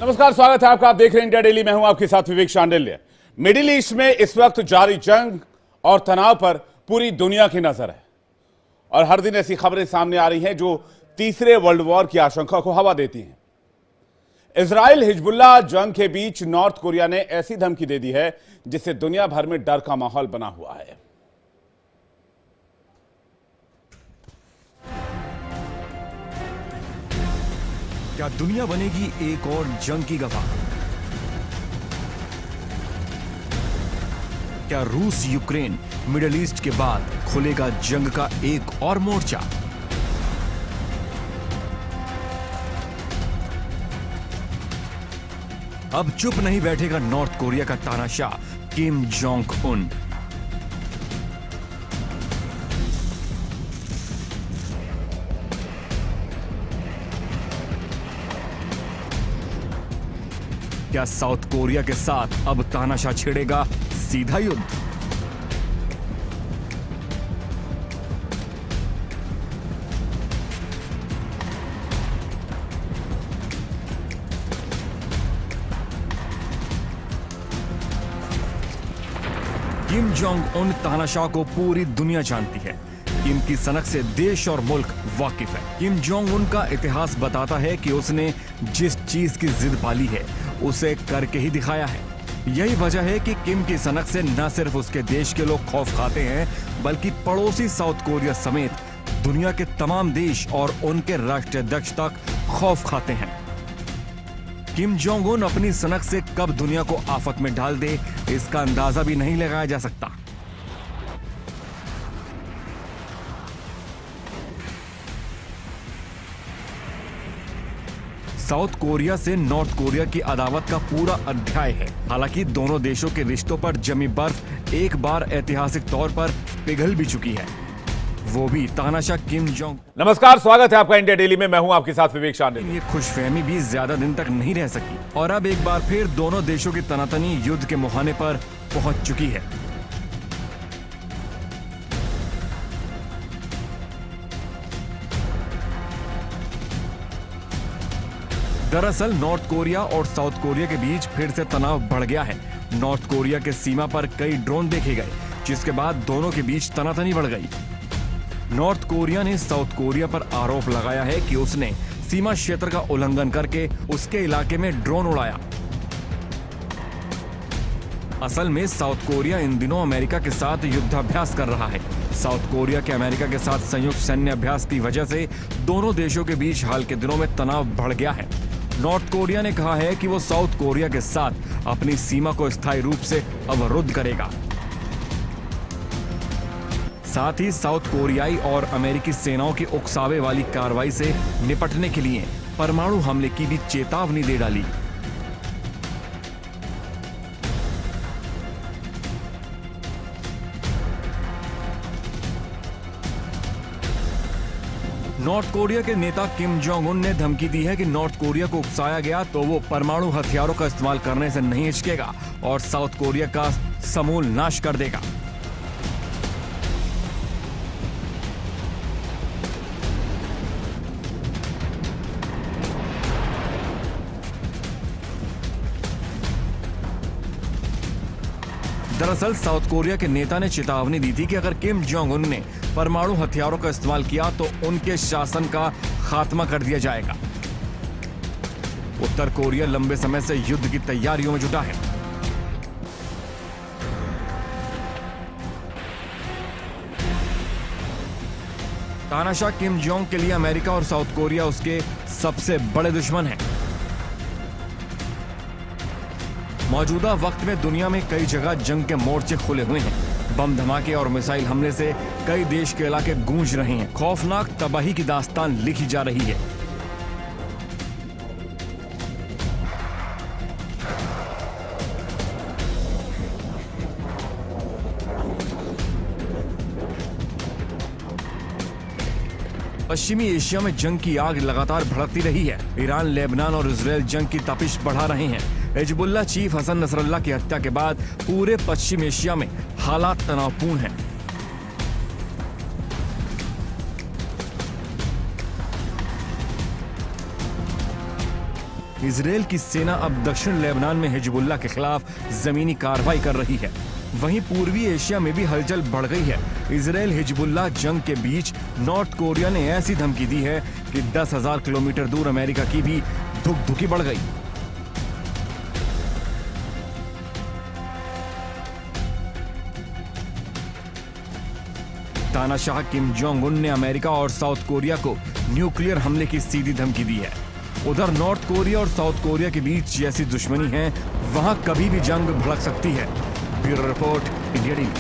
नमस्कार, स्वागत है आपका। आप देख रहे हैं इंडिया डेली। मैं हूं आपके साथ विवेक शांडिल्य। मिडिल ईस्ट में इस वक्त जारी जंग और तनाव पर पूरी दुनिया की नजर है और हर दिन ऐसी खबरें सामने आ रही हैं जो तीसरे वर्ल्ड वॉर की आशंका को हवा देती हैं। इजराइल हिजबुल्लाह जंग के बीच नॉर्थ कोरिया ने ऐसी धमकी दे दी है जिससे दुनिया भर में डर का माहौल बना हुआ है। क्या दुनिया बनेगी एक और जंग की गवाह? क्या रूस यूक्रेन मिडिल ईस्ट के बाद खुलेगा जंग का एक और मोर्चा? अब चुप नहीं बैठेगा नॉर्थ कोरिया का तानाशाह किम जोंग उन। क्या साउथ कोरिया के साथ अब तानाशाह छेड़ेगा सीधा युद्ध? किम जोंग उन तानाशाह को पूरी दुनिया जानती है। किम की सनक से देश और मुल्क वाकिफ है। किम जोंग उन का इतिहास बताता है कि उसने जिस चीज की जिद पाली है उसे करके ही दिखाया है। यही वजह है कि किम की सनक से न सिर्फ उसके देश के लोग खौफ खाते हैं बल्कि पड़ोसी साउथ कोरिया समेत दुनिया के तमाम देश और उनके राष्ट्राध्यक्ष तक खौफ खाते हैं। किम जोंग उन अपनी सनक से कब दुनिया को आफत में डाल दे इसका अंदाजा भी नहीं लगाया जा सकता। साउथ कोरिया से नॉर्थ कोरिया की अदावत का पूरा अध्याय है। हालांकि दोनों देशों के रिश्तों पर जमी बर्फ एक बार ऐतिहासिक तौर पर पिघल भी चुकी है, वो भी तानाशाह किम जोंग। नमस्कार, स्वागत है आपका इंडिया डेली में। मैं हूं आपके साथ विवेक शांडिल्य। ये खुशफहमी भी ज्यादा दिन तक नहीं रह सकी और अब एक बार फिर दोनों देशों की तनातनी युद्ध के मुहाने पर पहुंच चुकी है। दरअसल नॉर्थ कोरिया और साउथ कोरिया के बीच फिर से तनाव बढ़ गया है। नॉर्थ कोरिया के सीमा पर कई ड्रोन देखे गए जिसके बाद दोनों के बीच तनातनी बढ़ गई। नॉर्थ कोरिया ने साउथ कोरिया पर आरोप लगाया है कि उसने सीमा क्षेत्र का उल्लंघन करके उसके इलाके में ड्रोन उड़ाया। असल में साउथ कोरिया इन दिनों अमेरिका के साथ युद्धाभ्यास कर रहा है। साउथ कोरिया के अमेरिका के साथ संयुक्त सैन्य अभ्यास की वजह से दोनों देशों के बीच हाल के दिनों में तनाव बढ़ गया है। नॉर्थ कोरिया ने कहा है कि वो साउथ कोरिया के साथ अपनी सीमा को स्थायी रूप से अवरुद्ध करेगा। साथ ही साउथ कोरियाई और अमेरिकी सेनाओं की उकसावे वाली कार्रवाई से निपटने के लिए परमाणु हमले की भी चेतावनी दे डाली। नॉर्थ कोरिया के नेता किम जोंग उन ने धमकी दी है कि नॉर्थ कोरिया को उकसाया गया तो वो परमाणु हथियारों का इस्तेमाल करने से नहीं हिचकेगा और साउथ कोरिया का समूल नाश कर देगा। दरअसल साउथ कोरिया के नेता ने चेतावनी दी थी कि अगर किम जोंग उन ने परमाणु हथियारों का इस्तेमाल किया तो उनके शासन का खात्मा कर दिया जाएगा। उत्तर कोरिया लंबे समय से युद्ध की तैयारियों में जुटा है। तानाशाह किम जोंग के लिए अमेरिका और साउथ कोरिया उसके सबसे बड़े दुश्मन हैं। मौजूदा वक्त में दुनिया में कई जगह जंग के मोर्चे खुले हुए हैं। बम धमाके और मिसाइल हमले से कई देश के इलाके गूंज रहे हैं। खौफनाक तबाही की दास्तान लिखी जा रही है। पश्चिमी एशिया में जंग की आग लगातार भड़कती रही है। ईरान, लेबनान और इजराइल जंग की तपिश बढ़ा रहे हैं। हिजबुल्लाह चीफ हसन नसरल्लाह की हत्या के बाद पूरे पश्चिम एशिया में हालात तनावपूर्ण हैं। इसराइल की सेना अब दक्षिण लेबनान में हिजबुल्लाह के खिलाफ जमीनी कार्रवाई कर रही है। वहीं पूर्वी एशिया में भी हलचल बढ़ गई है। इसराइल हिजबुल्लाह जंग के बीच नॉर्थ कोरिया ने ऐसी धमकी दी है कि 10,000 किलोमीटर दूर अमेरिका की भी धुक-धुकी बढ़ गई। तानाशाह किम जोंग उन ने अमेरिका और साउथ कोरिया को न्यूक्लियर हमले की सीधी धमकी दी है। उधर नॉर्थ कोरिया और साउथ कोरिया के बीच जैसी दुश्मनी है, वहां कभी भी जंग भड़क सकती है। Bureau report, India TV.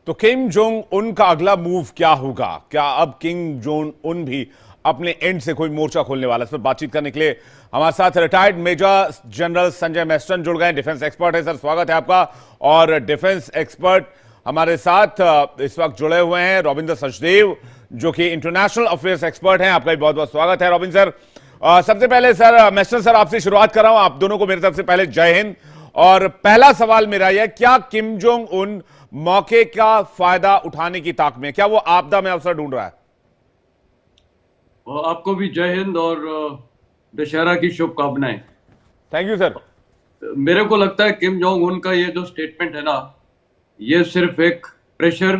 तो किम जोंग उन का अगला मूव क्या होगा? क्या अब किम जोंग उन भी अपने एंड से कोई मोर्चा खोलने वाला है? इस पर बातचीत करने के लिए हमारे साथ रिटायर्ड मेजर जनरल संजय मेस्टन जुड़ गए। डिफेंस एक्सपर्ट है। सर, स्वागत है आपका। और डिफेंस एक्सपर्ट हमारे साथ इस वक्त जुड़े हुए हैं रविंद्र सचदेव, जो कि इंटरनेशनल अफेयर्स एक्सपर्ट हैं। आपका भी बहुत बहुत स्वागत है रविंद्र सर। सबसे पहले सर, मेस्टन सर, आपसे शुरुआत कर रहा हूं। आप दोनों को मेरी तरफ से पहले जय हिंद। और पहला सवाल मेरा यह, क्या किम जोंग उन मौके का फायदा उठाने की ताक में, क्या वो आपदा में अवसर ढूंढ रहा है? आपको भी जय हिंद और दशहरा की शुभकामनाएं। Thank you sir. मेरे को लगता है किम जोंग उन का ये जो स्टेटमेंट है ना, ये सिर्फ एक प्रेशर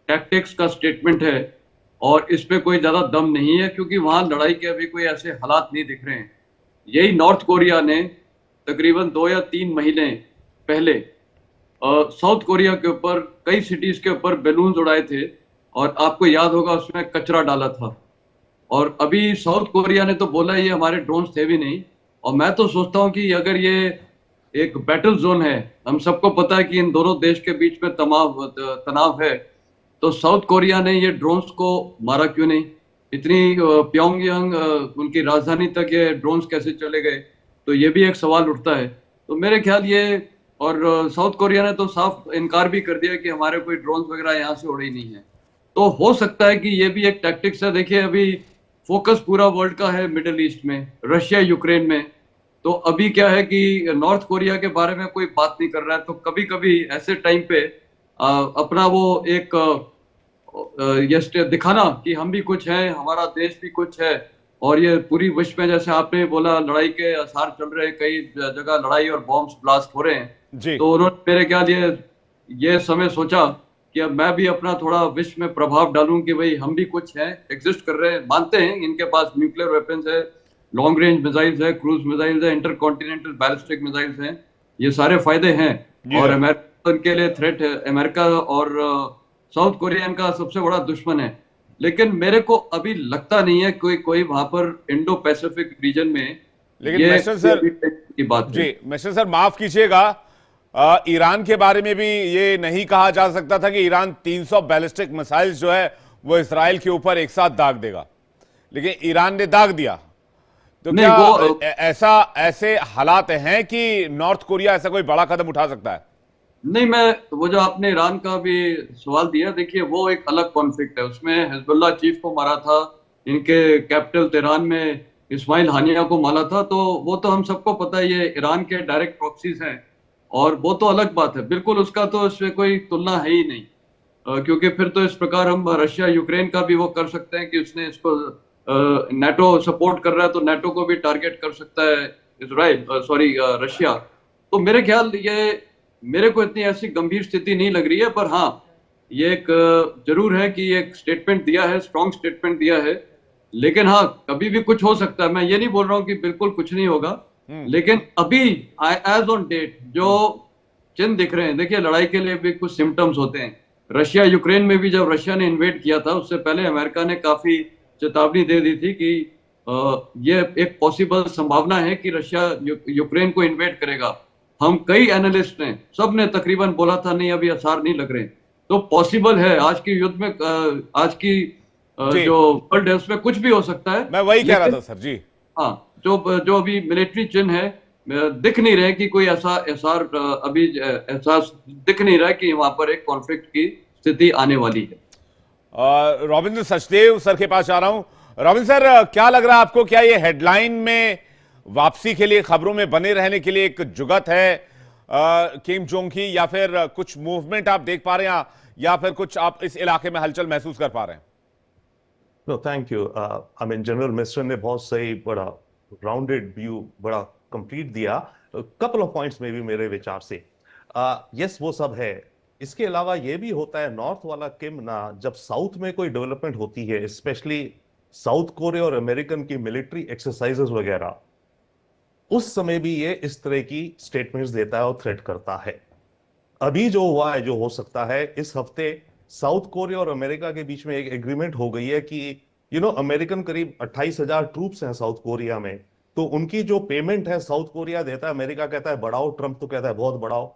टैक्टिक्स का स्टेटमेंट है और इस पे कोई ज्यादा दम नहीं है, क्योंकि वहां लड़ाई के अभी कोई ऐसे हालात नहीं दिख रहे हैं। यही नॉर्थ कोरिया ने तकरीबन 2 या 3 महीने पहले साउथ कोरिया के ऊपर कई सिटीज के ऊपर बैलून उड़ाए थे और आपको याद होगा उसमें कचरा डाला था। और अभी साउथ कोरिया ने तो बोला ये हमारे ड्रोन्स थे भी नहीं। और मैं तो सोचता हूँ कि अगर ये एक बैटल जोन है, हम सबको पता है कि इन दोनों देश के बीच में तनाव है, तो साउथ कोरिया ने ये ड्रोन्स को मारा क्यों नहीं? इतनी प्योंगयांग उनकी राजधानी तक ये ड्रोन्स कैसे चले गए? तो ये भी एक सवाल उठता है। तो मेरे ख्याल ये, और साउथ कोरिया ने तो साफ इनकार भी कर दिया कि हमारे कोई ड्रोन्स वगैरह यहाँ से उड़े ही नहीं है। तो हो सकता है कि ये भी एक टैक्टिक्स है। देखिए, अभी फोकस पूरा वर्ल्ड का है मिडिल ईस्ट में, रशिया यूक्रेन में। तो अभी क्या है कि नॉर्थ कोरिया के बारे में कोई बात नहीं कर रहा है। तो कभी कभी ऐसे टाइम पे अपना वो एक ये दिखाना कि हम भी कुछ हैं, हमारा देश भी कुछ है, और ये पूरी विश्व में, जैसे आपने बोला, लड़ाई के आसार चल रहे हैं, कई जगह लड़ाई और बॉम्ब्स ब्लास्ट हो रहे हैं जी। तो उन्होंने मेरे ख्याल ये समय सोचा कि अब मैं भी अपना थोड़ा विश्व में प्रभाव डालूं कि भाई हम भी कुछ हैं, एग्जिस्ट कर रहे हैं, मानते हैं इनके पास न्यूक्लियर वेपन्स है, लॉन्ग रेंज मिसाइल्स है, क्रूज मिसाइल्स है, इंटरकॉन्टिनेंटल बैलिस्टिक मिसाइल्स हैं, ये सारे फायदे हैं। और अमेरिका के लिए थ्रेट है, अमेरिका और साउथ कोरिया का सबसे बड़ा दुश्मन है। लेकिन मेरे को अभी लगता नहीं है कोई वहां पर इंडो पैसिफिक रीजन में। लेकिन मिस्टर सर की बात जी, मिस्टर सर माफ कीजिएगा, ईरान के बारे में भी ये नहीं कहा जा सकता था कि ईरान 300 बैलिस्टिक मिसाइल्स जो है वो इसराइल के ऊपर एक साथ दाग देगा, लेकिन ईरान ने दाग दिया। तो क्या ऐसे हालात हैं कि नॉर्थ कोरिया ऐसा कोई बड़ा कदम उठा सकता है? नहीं, मैं वो जो आपने ईरान का भी सवाल दिया, देखिए वो एक अलग कॉन्फ्लिक्ट है। उसमें हिजबुल्लाह चीफ को मारा था, इनके कैपिटल तेहरान में इस्माइल हानिया को मारा था। तो वो तो हम सबको पता है, ये ईरान के डायरेक्ट प्रॉक्सीज हैं और वो तो अलग बात है, बिल्कुल उसका तो इसमें कोई तुलना है ही नहीं। क्योंकि फिर तो इस प्रकार हम रशिया यूक्रेन का भी वो कर सकते हैं कि उसने इसको नेटो सपोर्ट कर रहा है तो नेटो को भी टारगेट कर सकता है रशिया। तो मेरे ख्याल मेरे को इतनी ऐसी गंभीर स्थिति नहीं लग रही है। पर हाँ, ये एक जरूर है कि एक स्टेटमेंट दिया है, स्ट्रॉन्ग स्टेटमेंट दिया है। लेकिन हाँ, कभी भी कुछ हो सकता है। मैं ये नहीं बोल रहा हूँ कि बिल्कुल कुछ नहीं होगा, लेकिन अभी एज ऑन डेट जो चिन्ह दिख रहे हैं, देखिए लड़ाई के लिए भी कुछ सिम्टम्स होते हैं। रशिया यूक्रेन में भी जब रशिया ने इन्वेड किया था, उससे पहले अमेरिका ने काफी चेतावनी दे दी थी कि ये एक पॉसिबल संभावना है कि रशिया यूक्रेन को इन्वेड करेगा। हम कई एनालिस्ट ने, सब ने तकरीबन बोला था नहीं अभी आसार नहीं लग रहे। तो पॉसिबल है, आज के युद्ध में, आज की जो वर्ल्ड है उसमें कुछ भी हो सकता है। मैं वही कह रहा था सर जी। हाँ, जो अभी मिलिट्री चिन्ह है, दिख नहीं रहे कि कोई ऐसा अभी एहसास दिख नहीं रहा है कि वहां पर एक कॉन्फ्लिक्ट की स्थिति आने वाली है। रविंद्र सचदेव सर के पास आ रहा हूं। रविंद्र सर, क्या लग रहा है आपको, क्या ये हेडलाइन में वापसी के लिए, खबरों में बने रहने के लिए एक जुगत है किम जोंग की, या फिर कुछ मूवमेंट आप देख पा रहे हैं, या फिर कुछ आप इस इलाके में हलचल महसूस कर पा रहे हैं? No thank you. I mean general mister ने बहुत सही, बड़ा राउंडेड व्यू, बड़ा कंप्लीट दिया। कपल ऑफ पॉइंट्स में भी मेरे विचार से यस वो सब है। इसके अलावा ये भी होता है, नॉर्थ वाला किम ना, जब साउथ में कोई डेवलपमेंट होती है, स्पेशली साउथ कोरिया और अमेरिकन की मिलिट्री एक्सरसाइजेस वगैरह, उस समय भी ये इस तरह की स्टेटमेंट्स देता है और थ्रेट करता है। अभी जो हुआ है, जो हो सकता है, इस हफ्ते साउथ कोरिया और अमेरिका के बीच में एक एग्रीमेंट हो गई है कि अमेरिकन करीब 28,000 ट्रूप्स हैं साउथ कोरिया में, तो उनकी जो पेमेंट है साउथ कोरिया देता है, अमेरिका कहता है बढ़ाओ, ट्रंप तो कहता है बहुत बढ़ाओ।